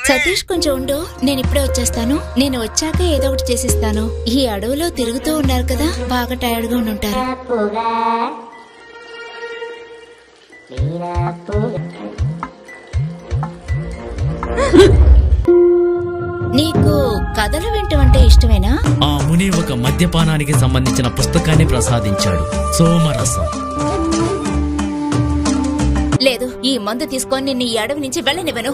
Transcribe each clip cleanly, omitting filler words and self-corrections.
సతీష్ కొంచెం ఉండు, నేను ఇప్పుడే వచ్చేస్తాను. నేను వచ్చాక ఏదో ఒకటి చేసిస్తాను. ఈ అడవిలో తిరుగుతూ ఉన్నారు కదా, బాగా టైర్డ్ గా ఉంటారు. నీకు కథలు వింటమంటే ఇష్టమేనా? ఆ ముని ఒక మద్యపానానికి సంబంధించిన పుస్తకాన్ని ప్రసాదించాడు, సోమరసం. లేదు, ఈ మందు తీసుకొని నిన్ను ఈ అడవి నుంచి వెళ్ళనివ్వను.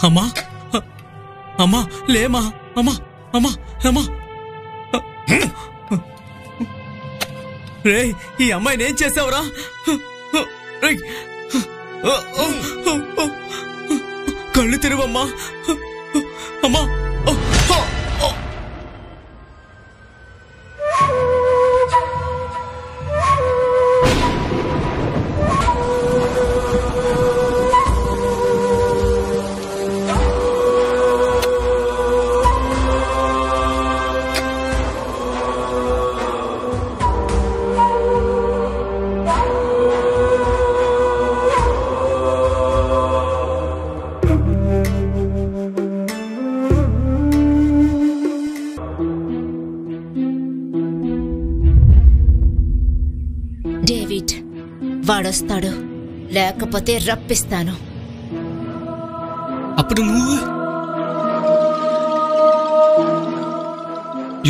అమ్మా అమ్మా లేమా, అమ్మా అమ్మా అమ్మా. రే, ఈ అమ్మాయిని ఏం చేసావురా? కళ్ళు తెరువమ్మా అమ్మా. డేవిడ్ వాడొస్తాడు, లేకపోతే రప్పిస్తాను. అప్పుడు నువ్వు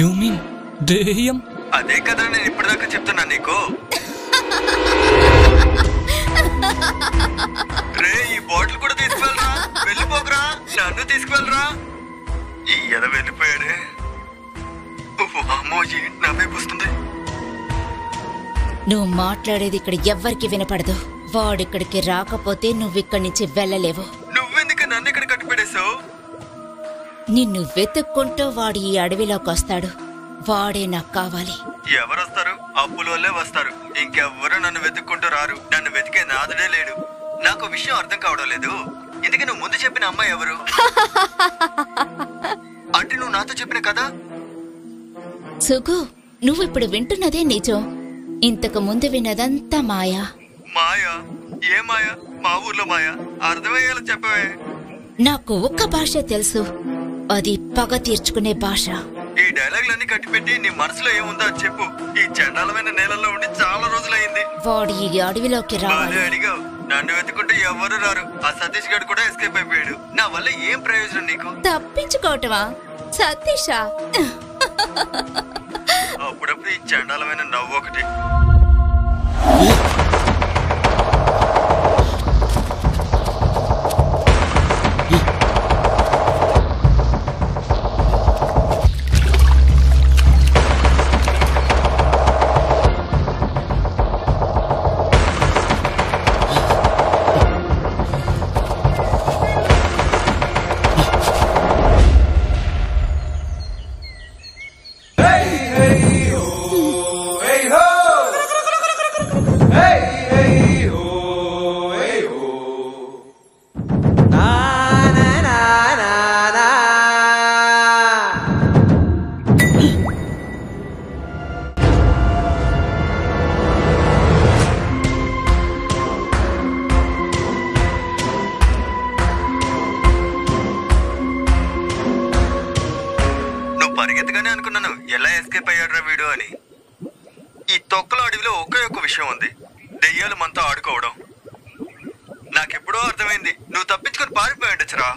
యు మీన్ దెయ్యం? అదే కదా నేను ఇప్పటిదాకా చెప్తున్నా నీకు. రే, ఈ బాటిల్ కూడా తీసుకువెళ్ళరా, వెళ్ళిపోకరా, నన్ను తీసుకువెళ్ళరా. ఈ ఎద వెళ్ళిపోయాడే. అమ్మోజీ, నా వైపు వస్తుంది. నువ్వు మాట్లాడేది ఇక్కడ ఎవ్వరికి వినపడదు. వాడిక్కడికి రాకపోతే నువ్విక్కడి నుంచి వెళ్ళలేవు. నువ్వెందుకు నన్ను ఇక్కడ కట్టిపెడేశావు? నిన్ను వెతుక్కుంటూ వాడు ఈ అడవిలోకి వస్తాడు. వాడే నాకు కావాలి. ఎవరొస్తారు? అప్పుల వల్లే వస్తారు. ఇంకెవ్వరూ నన్ను వెతుక్కుంటూ రారు. నన్ను వెతికే నాదుడే లేడు. నాకు విషయం అర్థం కావడం లేదు. ఇందుకే నువ్వు ముందు చెప్పిన అమ్మాయి ఎవరు? అంటే నువ్వు నాతో చెప్పిన కదా? సుగు, నువ్వు ఇప్పుడు వింటున్నదే నిజం. ఇంతకు ముందు విన్నదంతా మాయా. మాయా? ఏ మాయా? మా ఊర్లో మాయా? అర్థమయ్యేలా చెప్పవే. నాకు ఒక్క భాష తెలుసు, అది పగ తీర్చుకునే భాష. ఈ డైలాగులన్నీ కట్టిపెట్టి నీ మనసులో ఏముందో అది చెప్పు. ఈ చండాలమైన నేలల్లో ఉండి చాలా రోజులైంది. వాడు ఈ అడవిలోకి రావాలి. అడిగావు, నన్ను వెతుకుంటే ఎవరు రారు. ఆ సతీష్ గడు కూడా ఎస్కేప్ అయిపోయాడు. నా వల్ల ఏం ప్రయోజనం నీకు? తప్పించుకోవటమా? సతీషా? అప్పుడప్పుడు ఈ చండాలమైన నవ్వు ఒకటి. పరిగెత్తగానే అనుకున్నాను ఎలా ఎస్కేప్ అయ్యాడ్రా వీడు అని. ఈ తొక్కల అడవిలో ఒకే ఒక్క విషయం ఉంది, దెయ్యాలు మనతో ఆడుకోవడం. నాకెప్పుడో అర్థమైంది, నువ్వు తప్పించుకొని పారిపోయాడచ్చురా.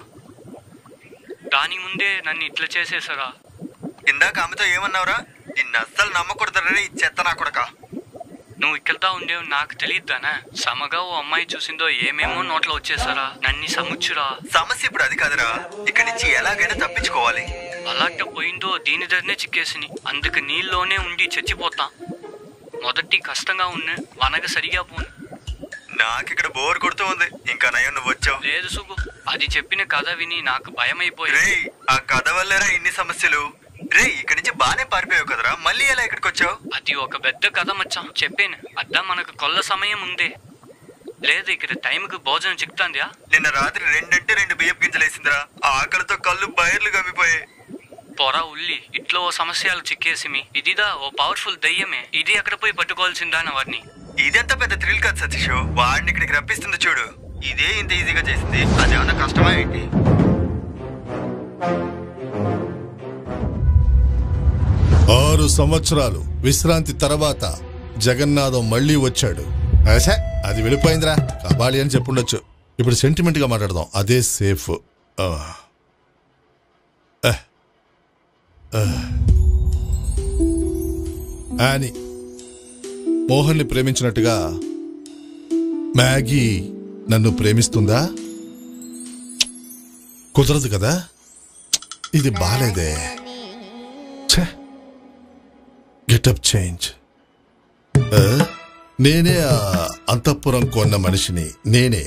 దాని ముందే నన్ను ఇట్లా చేసేసారా? ఇందాక ఆమెతో ఏమన్నావురా? నిన్ను అస్సలు నమ్మకూడదరే ఈ చెత్త నా కొడక. నువ్వు ఇక్కడతా ఉండేవు నాకు తెలియద్దానా? సమగా ఓ అమ్మాయి చూసిందో ఏమేమో నోట్లో వచ్చేసారా? నన్ను సముచ్చురా. సమస్య ఇప్పుడు అది కాదురా, ఇక్కడి నుంచి ఎలాగైనా తప్పించుకోవాలి. అలాంటి పోయిందో దీని దగ్గరనే చిక్కేసిని, అందుకు నీళ్ళలోనే ఉండి చచ్చిపోతా. మొదటి కష్టంగా ఉన్న వనగ సరిగా పోను. నాకిక్కడ బోర్ కొడుతూ ఉంది. ఇంకా నయం నువ్వు వచ్చావు. లేదు సుగు, అది చెప్పిన కథ విని నాకు భయం అయిపోయింది. రేయ్, ఆ కథ వల్లేరా ఇన్ని సమస్యలు. రేయ్, ఇక్కడి నుంచి బానే పారిపోయావు కదరా, మళ్ళీ ఎలా ఇక్కడికి వచ్చావు? అది ఒక పెద్ద కథ మచ్చా. చెప్పాను అద్దా, మనకు కొల్ల సమయం ఉంది. లేదు, ఇక్కడ టైంకి భోజనం చిక్తాంద్యా. నిన్న రాత్రి 2 బియ్యపు గింజలేసిందిరా. ఆకలితో కళ్ళు బయర్లు గమ్మిపోయాయి. పొర ఉల్లి ఇట్లో ఓ సమస్యలు చిక్కేసిమి. ఇదిదా ఓ పవర్ఫుల్ దయ్యమే. ఇది ఎక్కడ పోయి పట్టుకోవాల్సిందా వాడిని. ఇదంతా పెద్ద థ్రిల్ కాదు సతీష్. వాడిని ఇక్కడికి రప్పిస్తుంది చూడు. ఇదే ఇంత ఈజీగా చేసింది. అదేమన్నా కష్టమా ఏంటి? 6 సంవత్సరాలు విశ్రాంతి తర్వాత జగన్నాథం మళ్ళీ వచ్చాడు. అది వెళ్ళిపోయిందిరా, కబాలి అని చెప్పుండొచ్చు. ఇప్పుడు సెంటిమెంట్ గా మాట్లాడదాం, అదే సేఫ్. అని మోహన్ని ప్రేమించినట్టుగా మ్యాగీ నన్ను ప్రేమిస్తుందా? కుదరదు కదా. ఇది బాలేదే. Getup change. నేనే ఆ అంతఃపురం కొన్న మనిషిని. నేనే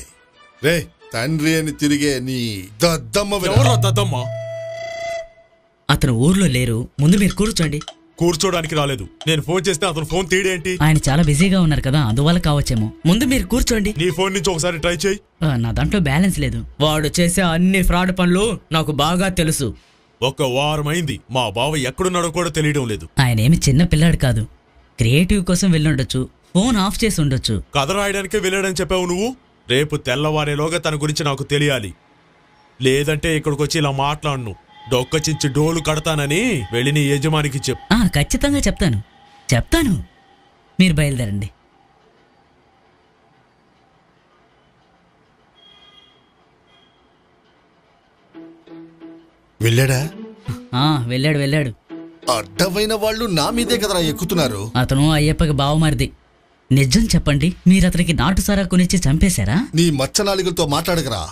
రే తండ్రి అని తిరిగే నీ దద్దమ్మ. అతను ఊర్లో లేరు. ముందు మీరు కూర్చోండి. కూర్చోడానికి రాలేదు. నేను ఫోన్ చేస్తే అతను ఫోన్ తీయడేంటి? ఆయన చాలా బిజీగా ఉన్నారు కదా, అందువల్ల కావచ్చేమో. ముందు మీరు కూర్చోండి. నీ ఫోన్ నుంచి ఒకసారి ట్రై చేయి. నా దాంట్లో బ్యాలెన్స్ లేదు. వాడు చేసే అన్ని ఫ్రాడ్ పనులు నాకు బాగా తెలుసు. 1 వారం అయింది. మా బావ ఎక్కడున్నాడో కూడా తెలియడం లేదు. ఆయన ఏమి చిన్న పిల్లాడు కాదు. క్రియేటివ్ కోసం వెళ్ళుండొచ్చు, ఫోన్ ఆఫ్ చేసి ఉండొచ్చు. కథ రాయడానికే వెళ్ళాడని చెప్పావు నువ్వు. రేపు తెల్లవారేలోగా తన గురించి నాకు తెలియాలి. లేదంటే ఇక్కడికి వచ్చి ఇలా మాట్లాడను. డొక్క చించి డోలు కడతానని వెళ్ళి నీ యజమానికి చెప్పు. ఖచ్చితంగా చెప్తాను. మీరు బయలుదేరండి. వెళ్ళాడా? వెళ్ళాడు. అడ్డమైన వాళ్ళు నా మీదే కదరా ఎక్కుతున్నారు. అతను అయ్యప్పకి బావమరిది. నిజం చెప్పండి, మీరు అతనికి నాటు సారా కొనిచ్చి చంపేశారా? నీ మచ్చనాలికలతో మాట్లాడకరా.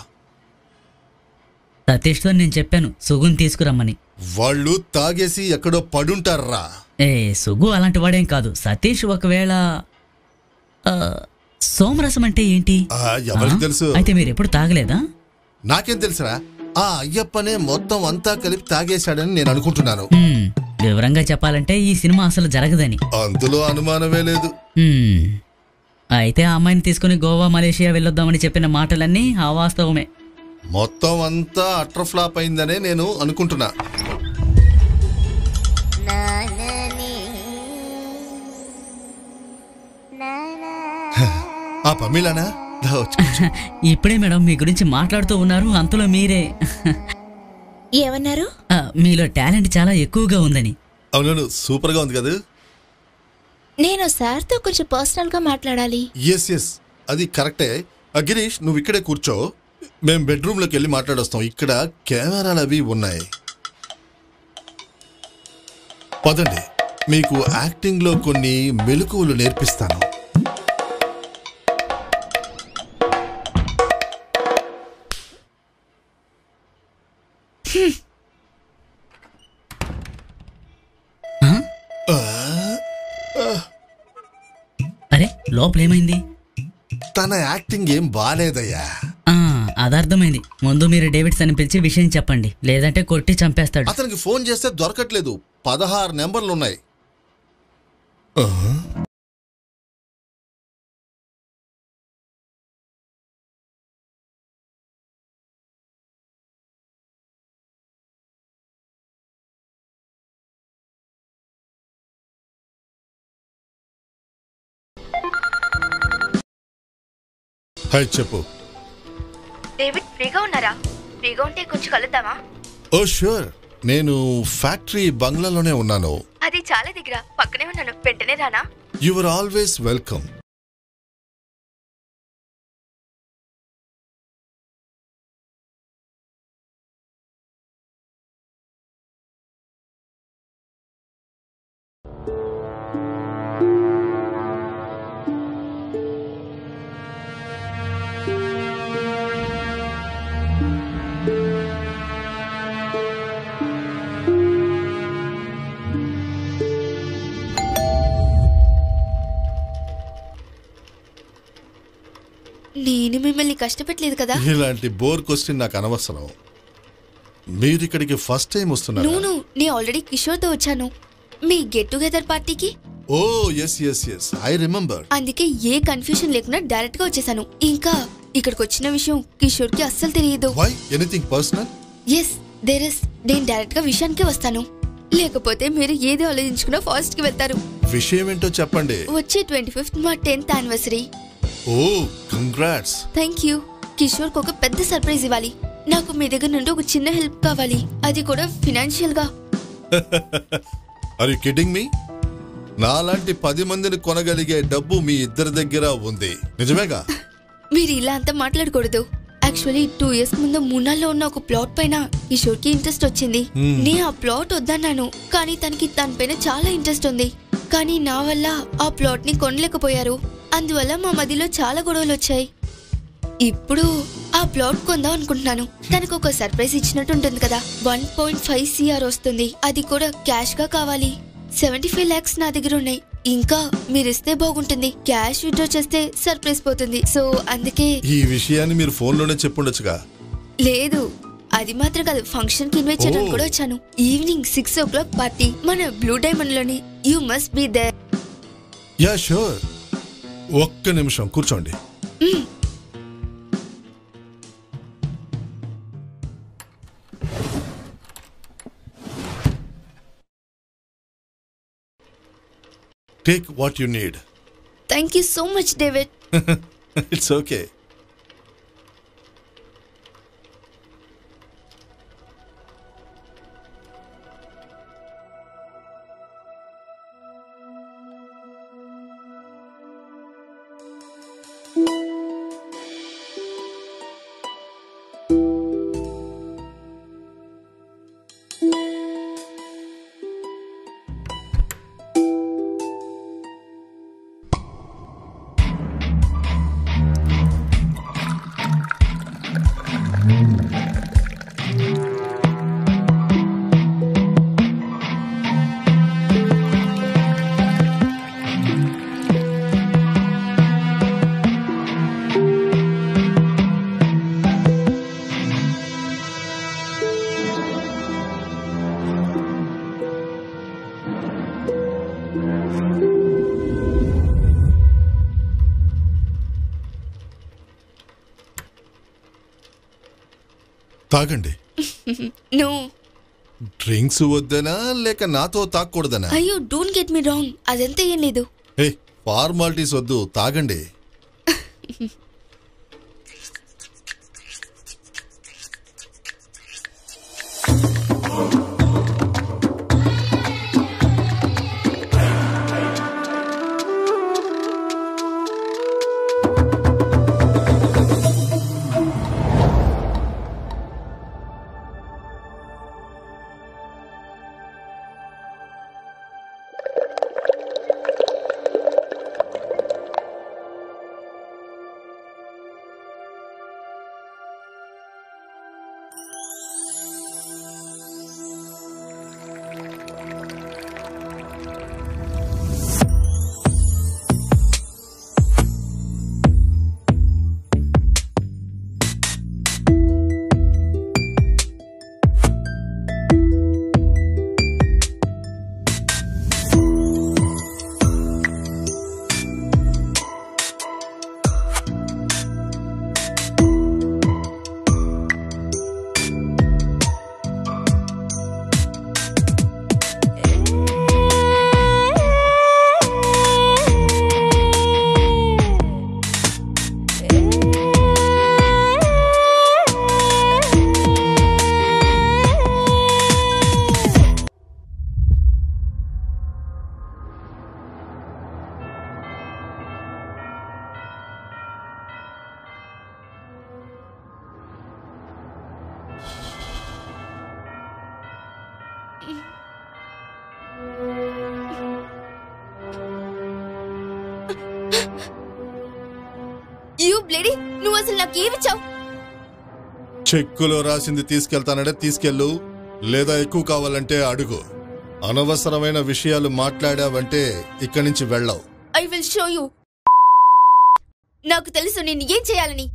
సతీష్తో నేను చెప్పాను సుగుని తీసుకురమ్మని. వాళ్ళు తాగేసి ఎక్కడో పడుంటారా. సుగు అలాంటి వాడేం కాదు. సతీష్ ఒకవేళ సోమరసం అంటే ఏంటి ఎవరికి తెలుసు? అయితే మీరు ఎప్పుడు తాగలేదా? నాకేం తెలుసురా. ఆ అయ్యప్పనే మొత్తం అంతా కలిపి తాగేశాడని నేను అనుకుంటున్నాను. వివరంగా చెప్పాలంటే ఈ సినిమా అసలు జరగదని. అందులో అనుమానమే లేదు. అయితే ఆ అమ్మాయిని తీసుకుని గోవా మలేషియా వెళ్ళొద్దామని చెప్పిన మాటలన్నీ అవాస్తవమే. మొత్తం అంతా అట్ర ఫ్లాప్ అయిందనే నేను అనుకుంటున్నా. ఆ పమిళనా? ఇప్పుడే మేడం మీ గురించి మాట్లాడుతూ ఉన్నారు, అంతలో మీరే ఏమన్నారు? మీలో టాలెంట్ చాలా ఎక్కువగా ఉందని. అవును, సూపర్ గా ఉంది కదా. నేను సార్తో కొంచెం పర్సనల్ గా మాట్లాడాలి. ఎస్ అది కరెక్టే. గిరీష్, నువ్వు ఇక్కడే కూర్చో. మేము బెడ్రూమ్ లోకి వెళ్ళి మాట్లాడొస్తాం. ఇక్కడ కెమెరాలు అవి ఉన్నాయి. పదండి, మీకు యాక్టింగ్ లో కొన్ని మెలకువలు నేర్పిస్తాను. అరే, లోపల ఏమైంది? తన యాక్టింగ్ ఏం బాలేదయ్యా. అదర్థమైంది. ముందు మీరు డేవిడ్స్ అని పిలిచి విషయం చెప్పండి, లేదంటే కొట్టి చంపేస్తాడు. అతనికి ఫోన్ చేస్తే దొరకట్లేదు. 16 నెంబర్లు ఉన్నాయి. హాయ్, చెప్పు. డేవిడ్, ఫ్రీగా ఉన్నారా? ఫ్రీగా ఉంటే కొంచెం కలుద్దామా? ఓ ష్యూర్. నేను ఫ్యాక్టరీ బంగ్లాలోనే ఉన్నాను. అది చాలా దగ్గర, పక్కనే ఉన్నాను. వెంటనే రానా? You are always welcome. మిమ్మల్ని కష్టపెట్టలేదు కదా? ఇలాంటి బోర్ క్వశ్చన్ నాకు అనవసరం. మీరు ఇక్కడికి ఫస్ట్ టైం వస్తున్నారు? నేను ఆల్రెడీ కిషోర్తో వచ్చాను మీ గెట్ టుగెదర్ పార్టీకి. ఓ ఎస్ ఐ రిమెంబర్. అందుకే ఏ కన్ఫ్యూజన్ లేకుండా డైరెక్ట్ గా వచ్చేసాను. ఇంకా ఇక్కడికి వచ్చిన విషయం కిషోర్ కి అస్సలు తెలియదు. Why anything personal? Yes there is. నేను డైరెక్ట్ గా విషయానికే వస్తాను. లేకపోతే మీరు ఏది ఆలోచించుకున్నా ఫాస్ట్ కి వెళ్తారు. విషయం ఏంటో చెప్పండి. వచ్చే 25th మా 10th anniversary. Oh congrats. Thank you. Kishore కు ఒక పెద్ద సర్ప్రైజ్ ఇవ్వాలి. నాకు మీ దగ్గర నుండి ఒక చిన్న హెల్ప్ కావాలి, అది కూడా ఫినాన్షియల్ గా. Are you kidding me? నాలాంటి 10 మందిని కొనగలిగే డబ్బు మీ ఇద్దరి దగ్గర ఉంది, నిజమేగా? మీరు ఇలా అంతా మాట్లాడకూడదు. యాక్చువల్లీ 2 years ముందు మూనాల్లో ఉన్న ఒక ప్లాట్ పైన కిషోర్ కి ఇంట్రెస్ట్ వచ్చింది. నేను ఆ ప్లాట్ వద్దన్నాను, కానీ తనకి దానిపైన చాలా ఇంట్రెస్ట్ ఉంది. కానీ నా వల్ల ఆ ప్లాట్ ని కొనలేకపోయారు. అందువల్ల మా మధ్యలో చాలా గొడవలు వచ్చాయి. ఇప్పుడు ఆ ప్లాట్ కొందాం అనుకుంటున్నాను. తనకు ఒక సర్ప్రైజ్ ఇచ్చినట్టు ఉంటుంది కదా. 1.5 CR వస్తుంది, అది కూడా క్యాష్ గా కావాలి. 75 lakhs నా దగ్గర ఉన్నాయి. ఇంకా మీరిస్తే బాగుంటుంది. క్యాష్ విత్డ్రా చేస్తే సర్ప్రైజ్ పోతుంది. సో అందుకే. ఈ విషయాన్ని మీరు ఫోన్ లోనే చెప్పుండొచ్చుగా. లేదు, అది మాత్రం కాదు, ఫంక్షన్ కి ఇన్వైట్ చేయడానికి కూడా వచ్చాను. ఈవినింగ్ 6 o'clock పార్టీ మన బ్లూ డైమండ్ లోని. You must be there. Ya sure. ఒక్క నిమిషం కూర్చోండి. Take what you need. Thank you so much, David. It's okay. తాగండి. నో. డ్రింక్స్ వద్దనా లేక నాతో తాగకూడదనా? అయ్యో డోంట్ గెట్ మీ రాంగ్, అదంతా ఏం లేదు. ఏ ఫార్మాలిటీస్ వద్దు, తాగండి. నువ్వు అసలు నాకేమిచ్చావు? చెక్కులో రాసింది తీసుకెళ్తానంటే తీసుకెళ్ళు, లేదా ఎక్కువ కావాలంటే అడుగు. అనవసరమైన విషయాలు మాట్లాడావంటే ఇక్కడి నుంచి వెళ్ళావు. I will show you. నాకు తెలుసు నేను ఏం చేయాలని.